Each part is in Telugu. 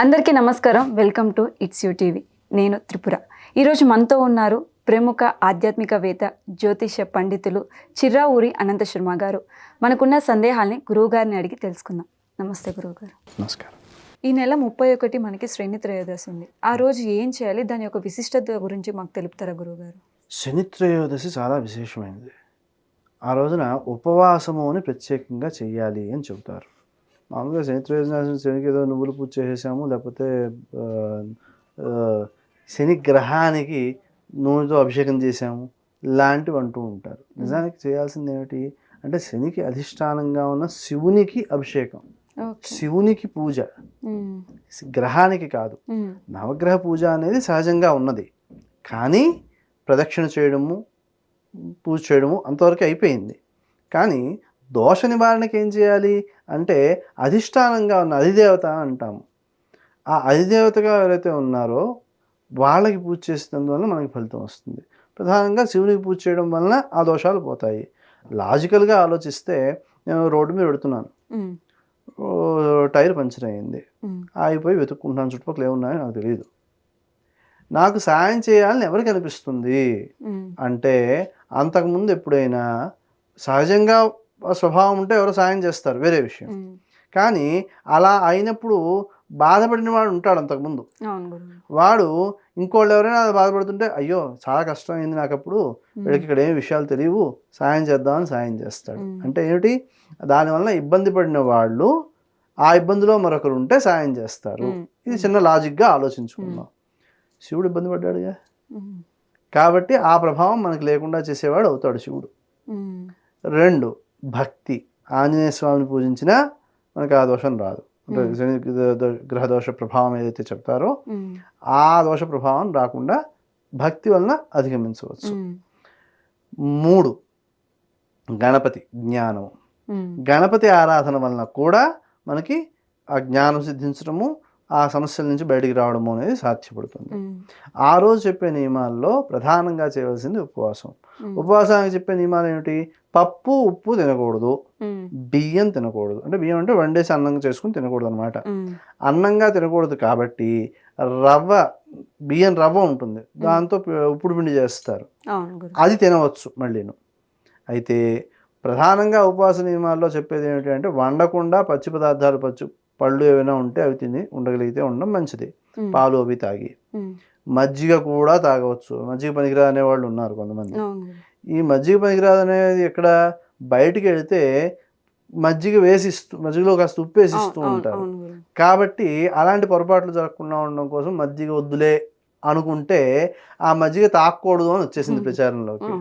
అందరికీ నమస్కారం. Welcome to it's you TV. నేను త్రిపుర. ఈరోజు మనతో ఉన్నారు ప్రముఖ ఆధ్యాత్మికవేత్త, జ్యోతిష పండితులు చిర్రావూరి అనంత శర్మ గారు. మనకున్న సందేహాల్ని గురువుగారిని అడిగి తెలుసుకుందాం. నమస్తే గురువుగారు. నమస్కారం. ఈ నెల 31 మనకి శ్రేణి త్రయోదశి ఉంది. ఆ రోజు ఏం చేయాలి, దాని యొక్క విశిష్టత గురించి మాకు తెలుపుతారా గురువుగారు? శని త్రయోదశి చాలా విశేషమైనది. ఆ రోజున ఉపవాసము అని ప్రత్యేకంగా చెయ్యాలి అని చెబుతారు. మామూలుగా శని త్రయోదశి శనికి ఏదో నువ్వులు పూజ చేసేసాము, లేకపోతే శని గ్రహానికి నూనెతో అభిషేకం చేసాము లాంటివి అంటూ ఉంటారు. నిజానికి చేయాల్సింది ఏమిటి అంటే శనికి అధిష్టానంగా ఉన్న శివునికి అభిషేకం, శివునికి పూజ, గ్రహానికి కాదు. నవగ్రహ పూజ అనేది సహజంగా ఉన్నది, కానీ ప్రదక్షిణ చేయడము, పూజ చేయడము అంతవరకు అయిపోయింది. కానీ దోష నివారణకి ఏం చేయాలి అంటే అధిష్టానంగా ఉన్న అధిదేవత అంటాము. ఆ అధిదేవతగా ఎవరైతే ఉన్నారో వాళ్ళకి పూజ చేసినందువల్ల మనకి ఫలితం వస్తుంది. ప్రధానంగా శివునికి పూజ చేయడం వలన ఆ దోషాలు పోతాయి. లాజికల్గా ఆలోచిస్తే నేను రోడ్డు మీద పెడుతున్నాను, టైర్ పంచర్ అయ్యింది, ఆగిపోయి వెతుక్కుంటున్నాను, చుట్టుపక్కల ఏమున్నాయో నాకు తెలియదు. నాకు సాయం చేయాలని ఎవరికి అనిపిస్తుంది అంటే అంతకుముందు ఎప్పుడైనా సహజంగా స్వభావం ఉంటే ఎవరో సాయం చేస్తారు, వేరే విషయం. కానీ అలా అయినప్పుడు బాధపడిన వాడు ఉంటాడు అంతకుముందు. వాడు ఇంకోళ్ళు ఎవరైనా బాధపడుతుంటే అయ్యో చాలా కష్టం అయింది నాకు, అప్పుడు వీడికి ఇక్కడ ఏమి విషయాలు తెలియవు, సాయం చేద్దామని సాయం చేస్తాడు. అంటే ఏమిటి, దానివల్ల ఇబ్బంది పడిన వాళ్ళు ఆ ఇబ్బందిలో మరొకరు ఉంటే సాయం చేస్తారు. ఇది చిన్న లాజిక్గా ఆలోచించుకుందాం. శివుడు ఇబ్బంది పడ్డాడుగా, కాబట్టి ఆ ప్రభావం మనకు లేకుండా చేసేవాడు అవుతాడు శివుడు. 2, భక్తి. ఆంజనేయ స్వామిని పూజించినా మనకు ఆ దోషం రాదు. అంటే శని గ్రహ దోష ప్రభావం ఏదైతే చెప్తారో ఆ దోష ప్రభావం రాకుండా భక్తి వలన అధిగమించవచ్చు. 3, గణపతి జ్ఞానం. గణపతి ఆరాధన వలన కూడా మనకి ఆ జ్ఞానం సిద్ధించడము, ఆ సమస్యల నుంచి బయటికి రావడము అనేది సాధ్యపడుతుంది. ఆ రోజు చెప్పే నియమాల్లో ప్రధానంగా చేయవలసింది ఉపవాసం. ఉపవాసానికి చెప్పే నియమాలు ఏమిటి? పప్పు ఉప్పు తినకూడదు, బియ్యం తినకూడదు. అంటే బియ్యం అంటే వండేసి అన్నంగా చేసుకుని తినకూడదు అనమాట. అన్నంగా తినకూడదు కాబట్టి బియ్యం రవ్వ ఉంటుంది, దాంతో ఉప్పుడు పిండి చేస్తారు, అది తినవచ్చు మళ్ళీను. అయితే ప్రధానంగా ఉపవాస నియమాల్లో చెప్పేది ఏమిటి అంటే వండకుండా పచ్చి పదార్థాలు, పళ్ళు ఏమైనా ఉంటే అవి తిని ఉండగలిగితే ఉండడం మంచిది. పాలు అవి తాగి, మజ్జిగ కూడా తాగవచ్చు. మజ్జిగ పనికిరాదు అనేవాళ్ళు ఉన్నారు కొంతమంది. ఈ మజ్జిగ పనికిరాదు అనేది ఎక్కడ, బయటికి వెళితే మజ్జిగలో కాస్త ఉప్పు వేసి ఇస్తూ ఉంటారు. కాబట్టి అలాంటి పొరపాట్లు జరగకుండా ఉండడం కోసం మజ్జిగ వద్దులే అనుకుంటే ఆ మజ్జిగ తాగకూడదు అని వచ్చేసింది ప్రచారంలోకి.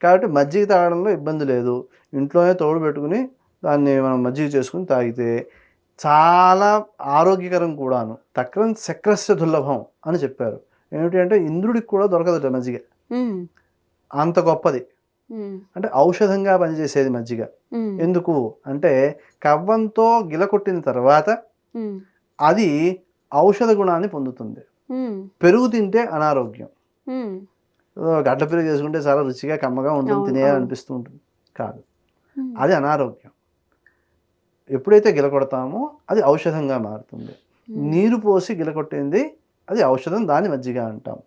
కాబట్టి మజ్జిగ తాగడంలో ఇబ్బంది లేదు, ఇంట్లోనే తోడు పెట్టుకుని దాన్ని మనం మజ్జిగ చేసుకుని తాగితే చాలా ఆరోగ్యకరం కూడాను. తక్రం చక్రస్య దుర్లభం అని చెప్పారు. ఏమిటి అంటే ఇంద్రుడికి కూడా దొరకదట మజ్జిగ, అంత గొప్పది. అంటే ఔషధంగా పనిచేసేది మజ్జిగ. ఎందుకు అంటే కవ్వంతో గిలకొట్టిన తర్వాత అది ఔషధ గుణాన్ని పొందుతుంది. పెరుగు తింటే అనారోగ్యం, గడ్డ పెరుగు చేసుకుంటే చాలా రుచిగా కమ్మగా ఉంటుంది, తినేయాలనిపిస్తూ ఉంటుంది, కాదు, అది అనారోగ్యం. ఎప్పుడైతే గిలకొడతామో అది ఔషధంగా మారుతుంది. నీరు పోసి గిలకొట్టింది అది ఔషధం, దాన్ని మజ్జిగ అంటాం.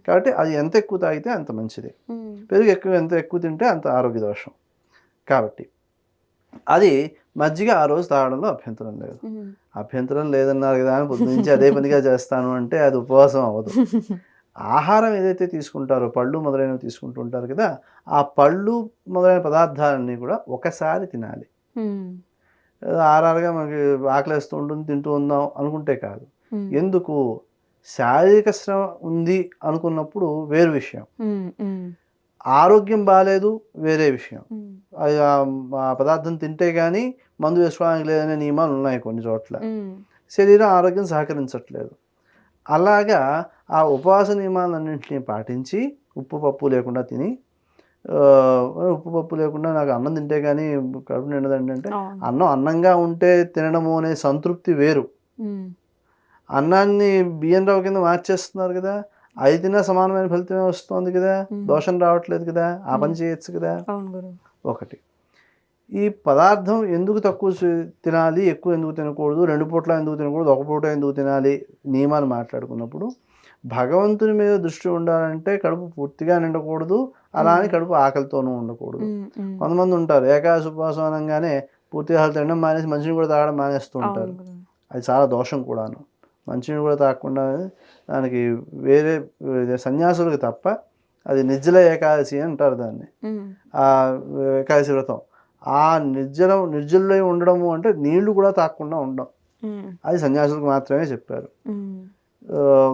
కాబట్టి అది ఎంత ఎక్కువ తాగితే అంత మంచిది. పెరుగు ఎంత ఎక్కువ తింటే అంత ఆరోగ్య దోషం. కాబట్టి అది మజ్జిగ ఆ రోజు తాగడంలో అభ్యంతరం లేదు. అభ్యంతరం లేదన్నారు కదా అని పొద్దు నుంచి అదే పనిగా చేస్తాను అంటే అది ఉపవాసం అవ్వదు. ఆహారం ఏదైతే తీసుకుంటారో, పళ్ళు మొదలైనవి తీసుకుంటూ ఉంటారు కదా, ఆ పళ్ళు మొదలైన పదార్థాలన్నీ కూడా ఒకసారి తినాలి. ఆరారుగా మనకి ఆకలిస్తూ ఉంటుంది, తింటూ ఉందాం అనుకుంటే కాదు. ఎందుకు, శారీరక శ్రమ ఉంది అనుకున్నప్పుడు వేరు విషయం, ఆరోగ్యం బాగాలేదు వేరే విషయం. ఆ పదార్థం తింటే కానీ మందు వేసుకోవడానికి లేదనే నియమాలు ఉన్నాయి కొన్ని చోట్ల. శరీరం ఆరోగ్యం సహకరించట్లేదు. అలాగా ఆ ఉపవాస నియమాలన్నింటినీ పాటించి ఉప్పు పప్పు లేకుండా తిని, ఉప్పు పప్పు లేకుండా నాకు అన్నం తింటే కానీ కడుపు నిండదండి అంటే, అన్నంగా ఉంటే తినడము అనే సంతృప్తి వేరు. అన్నాన్ని బియ్యం రవ్వ కింద మార్చేస్తున్నారు కదా, అది తిన్నా సమానమైన ఫలితమే వస్తుంది కదా, దోషం రావట్లేదు కదా, ఆ పని చేయొచ్చు కదా. ఒకటి. ఈ పదార్థం ఎందుకు తక్కువ తినాలి, ఎక్కువ ఎందుకు తినకూడదు, 2 పూట్ల ఎందుకు తినకూడదు, ఒక పూట ఎందుకు తినాలి నియమాలు మాట్లాడుకున్నప్పుడు భగవంతుని మీద దృష్టి ఉండాలంటే కడుపు పూర్తిగా నిండకూడదు, అలా అని కడుపు ఆకలితోనూ ఉండకూడదు. కొంతమంది ఉంటారు ఏకాదశి ఉపవాసం అనగానే పూర్తిగా అసలు తినడం మానేసి మంచినీళ్ళు కూడా తాగడం మానేస్తూ ఉంటారు. అది చాలా దోషం కూడాను. మంచినీళ్ళు కూడా తాగకుండా దానికి వేరే సన్యాసులకు తప్ప, అది నిర్జల ఏకాదశి అంటారు దాన్ని, ఆ ఏకాదశి వ్రతం. ఆ నిర్జలులై ఉండడము అంటే నీళ్లు కూడా తాగకుండా ఉండడం, అది సన్యాసులకు మాత్రమే చెప్పారు.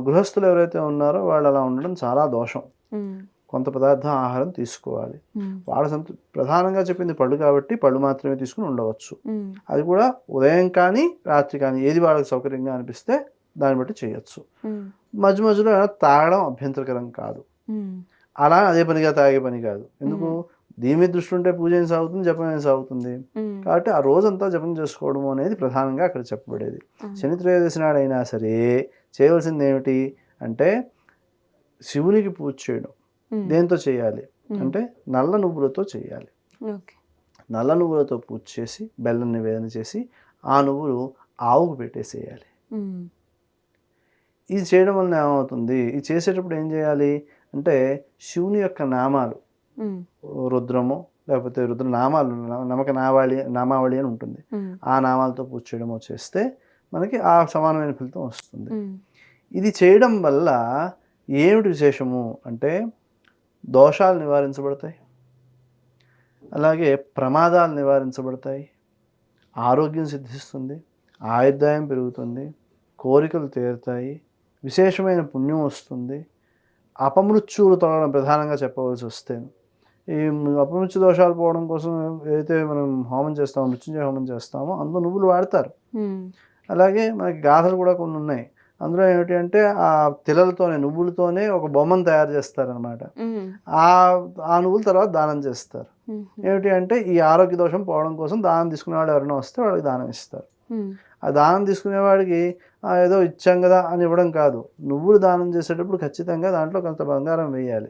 గృహస్థులు ఎవరైతే ఉన్నారో వాళ్ళు అలా ఉండడం చాలా దోషం. కొంత పదార్థం ఆహారం తీసుకోవాలి. వాళ్ళ ప్రధానంగా చెప్పింది పళ్ళు కాబట్టి పళ్ళు మాత్రమే తీసుకుని ఉండవచ్చు. అది కూడా ఉదయం కానీ రాత్రి కానీ ఏది వాళ్ళకి సౌకర్యంగా అనిపిస్తే దాన్ని బట్టి చేయొచ్చు. మధ్య మధ్యలో తాగడం అభ్యంతరకరం కాదు. అలా అదే పనిగా తాగే పని కాదు. ఎందుకు, దీని మీద దృష్టి ఉంటే పూజ ఏం సాగుతుంది, జపం ఏం సాగుతుంది. కాబట్టి ఆ రోజంతా జపం చేసుకోవడం అనేది ప్రధానంగా అక్కడ చెప్పబడేది. శని త్రయోదశి నాడైనా సరే చేయవలసింది ఏమిటి అంటే శివునికి పూజ చేయడం. దేంతో చేయాలి అంటే నల్ల నువ్వులతో చేయాలి. నల్ల నువ్వులతో పూజ చేసి బెల్లం నివేదన చేసి ఆ నువ్వులు ఆవుకు పెట్టేసేయాలి. ఇది చేయడం వలన ఏమవుతుంది, ఇది చేసేటప్పుడు ఏం చేయాలి అంటే శివుని యొక్క నామాలు, రుద్రము లేకపోతే రుద్ర నామాలు, నామావళి అని ఉంటుంది, ఆ నామాలతో పూజ చేయడమో చేస్తే మనకి ఆ సమానమైన ఫలితం వస్తుంది. ఇది చేయడం వల్ల ఏమిటి విశేషము అంటే దోషాలు నివారించబడతాయి, అలాగే ప్రమాదాలు నివారించబడతాయి, ఆరోగ్యం సిద్ధిస్తుంది, ఆయుర్దాయం పెరుగుతుంది, కోరికలు తీరుతాయి, విశేషమైన పుణ్యం వస్తుంది, అపమృత్యువులు తొలగడం ప్రధానంగా చెప్పవలసి వస్తే. ఈ అపమృత్యు దోషాలు పోవడం కోసం ఏదైతే మనం హోమం చేస్తామో, మృత్యుంజయ హోమం చేస్తామో అందులో నువ్వులు వాడతారు. అలాగే మనకి గాథలు కూడా కొన్ని ఉన్నాయి. అందులో ఏమిటి అంటే ఆ తిలలతోనే, నువ్వులతోనే ఒక బొమ్మను తయారు చేస్తారనమాట. ఆ నువ్వుల తర్వాత దానం చేస్తారు. ఏమిటి అంటే ఈ ఆరోగ్య దోషం పోవడం కోసం దానం తీసుకునేవాడు ఎవరైనా వస్తే వాళ్ళకి దానం ఇస్తారు. ఆ దానం తీసుకునేవాడికి ఏదో ఇచ్చాం కదా అని ఇవ్వడం కాదు, నువ్వులు దానం చేసేటప్పుడు ఖచ్చితంగా దాంట్లో కొంత బంగారం వేయాలి.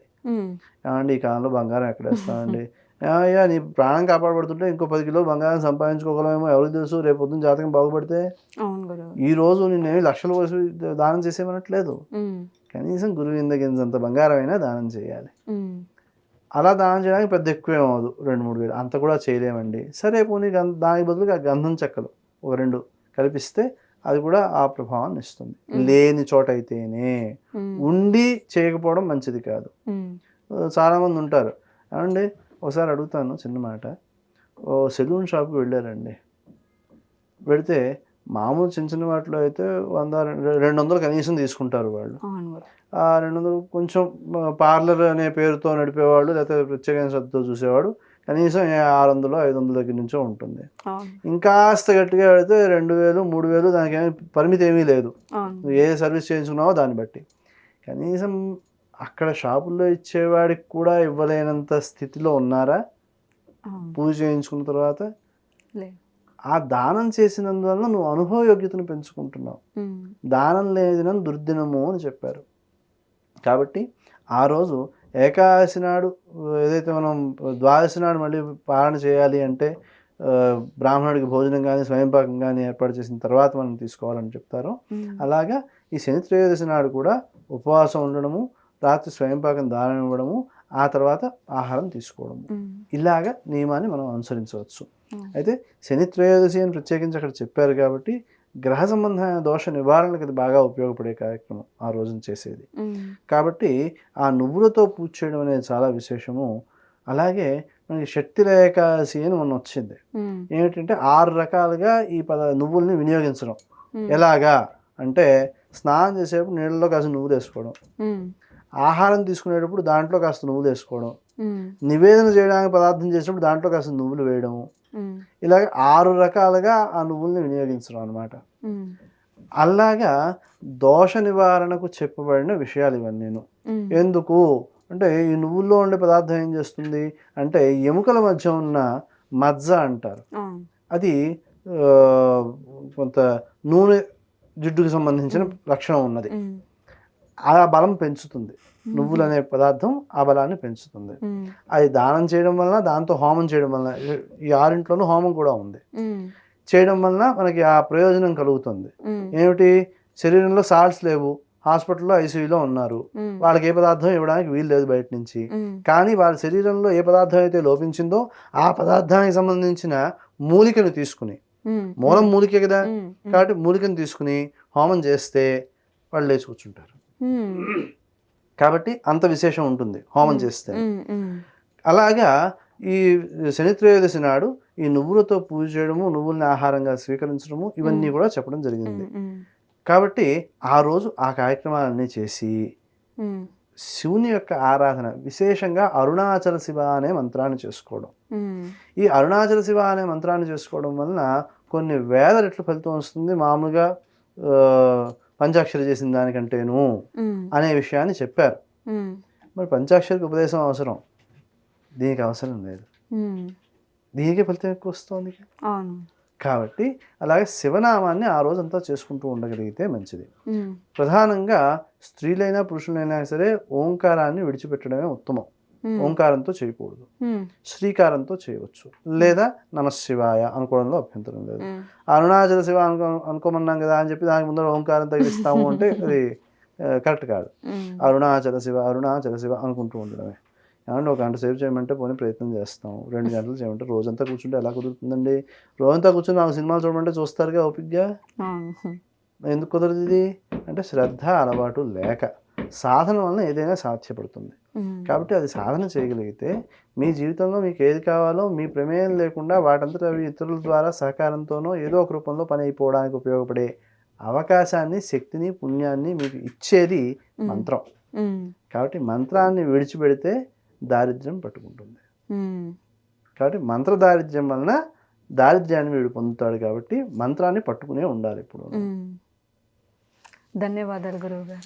ఏమండి ఈ కాలంలో బంగారం ఎక్కడ వేస్తామండి, అయ్యా నీ ప్రాణం కాపాడబడుతుంటే ఇంకో 10 కిలోలు బంగారం సంపాదించుకోగలమేమో, ఎవరికి తెలుసు, రేపు పొద్దున్న జాతకం బాగుపడితే. ఈ రోజు నేనేమి లక్షలు పోసి దానం చేసేమనట్లేదు, కనీసం గురువు ఇంత బంగారం అయినా దానం చేయాలి. అలా దానం చేయడానికి పెద్ద ఎక్కువేం అవ్వదు, 2-3 వేలు, అంత కూడా చేయలేమండి. సరే పోనీ దానికి బదులుగా గంధం చెక్కలు ఒక 2 కలిపిస్తే అది కూడా ఆ ప్రభావాన్ని ఇస్తుంది. లేని చోట అయితేనే, ఉండి చేయకపోవడం మంచిది కాదు. చాలామంది ఉంటారు, ఏమండి ఒకసారి అడుగుతాను చిన్న మాట, ఓ సెలూన్ షాప్కి వెళ్ళారండి, పెడితే మామూలు చిన్న చిన్న వాటిలో అయితే 100-200 కనీసం తీసుకుంటారు వాళ్ళు. ఆ 200 కొంచెం పార్లర్ అనే పేరుతో నడిపేవాళ్ళు లేకపోతే ప్రత్యేకమైన శ్రద్ధతో చూసేవాడు కనీసం 600-500 దగ్గర నుంచో ఉంటుంది. ఇంకాస్త గట్టిగా పెడితే 2000-3000, దానికి ఏమీ పరిమితి ఏమీ లేదు, ఏ సర్వీస్ చేయించుకున్నావో దాన్ని బట్టి. కనీసం అక్కడ షాపుల్లో ఇచ్చేవాడికి కూడా ఇవ్వలేనంత స్థితిలో ఉన్నారా పూజ చేయించుకున్న తర్వాత? ఆ దానం చేసినందువల్ల నువ్వు అనుభవ యోగ్యతను పెంచుకుంటున్నావు. దానం లేనిదినం దుర్దినము అని చెప్పారు. కాబట్టి ఆ రోజు ఏకాదశి నాడు ఏదైతే మనం ద్వాదశి నాడు మళ్ళీ పాలన చేయాలి అంటే బ్రాహ్మణుడికి భోజనం కానీ స్వయంపాకం కానీ ఏర్పాటు చేసిన తర్వాత మనం తీసుకోవాలని చెప్తారు. అలాగా ఈ శని త్రయోదశి నాడు కూడా ఉపవాసం ఉండడము, రాత్రి స్వయంపాకం దానం ఇవ్వడము, ఆ తర్వాత ఆహారం తీసుకోవడము, ఇలాగా నియమాన్ని మనం అనుసరించవచ్చు. అయితే శని త్రయోదశి అని ప్రత్యేకించి అక్కడ చెప్పారు కాబట్టి గ్రహ సంబంధమైన దోష నివారణకు అది బాగా ఉపయోగపడే కార్యక్రమం ఆ రోజున చేసేది. కాబట్టి ఆ నువ్వులతో పూజ చేయడం అనేది చాలా విశేషము. అలాగే మనకి శక్తి ఏకాదశి అని మొన్న వచ్చింది. ఏమిటంటే 6 రకాలుగా ఈ నువ్వుల్ని వినియోగించడం. ఎలాగా అంటే స్నానం చేసేటప్పుడు నీళ్ళలో కాస్త నువ్వులు వేసుకోవడం, ఆహారం తీసుకునేటప్పుడు దాంట్లో కాస్త నువ్వులు వేసుకోవడం, నివేదన చేయడానికి పదార్థం చేసేటప్పుడు దాంట్లో కాస్త నువ్వులు వేయడము, ఇలాగ 6 రకాలుగా ఆ నువ్వుల్ని వినియోగించడం అనమాట. అలాగా దోష నివారణకు చెప్పబడిన విషయాలు ఇవన్నీ. ఎందుకు అంటే ఈ నువ్వుల్లో ఉండే పదార్థం ఏం చేస్తుంది అంటే ఎముకల మధ్య ఉన్న మజ్జ అంటారు, అది కొంత నూనె జిడ్డుకి సంబంధించిన లక్షణం ఉన్నది. ఆ బలం పెంచుతుంది. నువ్వులు అనే పదార్థం ఆ బలాన్ని పెంచుతుంది. అది దానం చేయడం వలన, దాంతో హోమం చేయడం వలన, ఈ 6 హోమం కూడా ఉంది. చేయడం వలన మనకి ఆ ప్రయోజనం కలుగుతుంది. ఏమిటి, శరీరంలో సాల్ట్స్ లేవు, హాస్పిటల్లో ఐసీయూలో ఉన్నారు, వాళ్ళకి ఏ పదార్థం ఇవ్వడానికి వీలు లేదు బయట నుంచి. కానీ వాళ్ళ శరీరంలో ఏ పదార్థం అయితే లోపించిందో ఆ పదార్థానికి సంబంధించిన మూలికను తీసుకుని, మూలం మూలికే కదా, కాబట్టి మూలికను తీసుకుని హోమం చేస్తే వాళ్ళు లేచి కూర్చుంటారు. కాబట్టి అంత విశేషం ఉంటుంది హోమం చేస్తే. అలాగా ఈ శని త్రయోదశి నాడు ఈ నువ్వులతో పూజ చేయడము, నువ్వుల్ని ఆహారంగా స్వీకరించడము, ఇవన్నీ కూడా చెప్పడం జరిగింది. కాబట్టి ఆ రోజు ఆ కార్యక్రమాలన్నీ చేసి శివుని యొక్క ఆరాధన, విశేషంగా అరుణాచల శివ అనే మంత్రాన్ని చేసుకోవడం. ఈ అరుణాచల శివ అనే మంత్రాన్ని చేసుకోవడం వలన కొన్ని వేల రెట్లు ఫలితం వస్తుంది మామూలుగా పంచాక్షరి చేసిన దానికంటేను అనే విషయాన్ని చెప్పారు. మరి పంచాక్షరికి ఉపదేశం అవసరం, దీనికి అవసరం లేదు. దీనికి ఫలితం ఎక్కువ వస్తుంది కాబట్టి అలాగే శివనామాన్ని ఆ రోజంతా చేసుకుంటూ ఉండగలిగితే మంచిది. ప్రధానంగా స్త్రీలైనా పురుషులైనా సరే ఓంకారాన్ని విడిచిపెట్టడమే ఉత్తమం. ఓంకారంతో చేయకూడదు, శ్రీకారంతో చేయవచ్చు, లేదా నమశివాయ అనుకోవడంలో అభ్యంతరం లేదు. అరుణాచల శివ అనుకోమన్నాం కదా అని చెప్పి దానికి ముందర ఓంకారం తగిలిస్తాము అంటే అది కరెక్ట్ కాదు. అరుణాచల శివ అనుకుంటూ ఉండడమే. ఏమంటే 1 గంట సేపు చేయమంటే పోనీ ప్రయత్నం చేస్తాం, 2 గంటలు చేయమంటే రోజంతా కూర్చుంటే ఎలా కుదురుతుందండి? రోజంతా కూర్చొని 4 సినిమాలు చూడమంటే చూస్తారుగా ఓపిక్గా. ఎందుకు కుదరదు ఇది అంటే శ్రద్ధ, అలవాటు లేక. సాధన వలన ఏదైనా సాధ్యపడుతుంది. కాబట్టి అది సాధన చేయగలిగితే మీ జీవితంలో మీకు ఏది కావాలో మీ ప్రమేయం లేకుండా వాటంతట అవి ఇతరుల ద్వారా సహకారంతోనో ఏదో ఒక రూపంలో పని అయిపోవడానికి ఉపయోగపడే అవకాశాన్ని, శక్తిని, పుణ్యాన్ని మీకు ఇచ్చేది మంత్రం. కాబట్టి మంత్రాన్ని విడిచిపెడితే దారిద్ర్యం పట్టుకుంటుంది. కాబట్టి మంత్ర దారిద్ర్యం వలన దారిద్ర్యాన్ని వీడు పొందుతాడు. కాబట్టి మంత్రాన్ని పట్టుకునే ఉండాలి ఇప్పుడు. ధన్యవాదాలు గురువు గారు.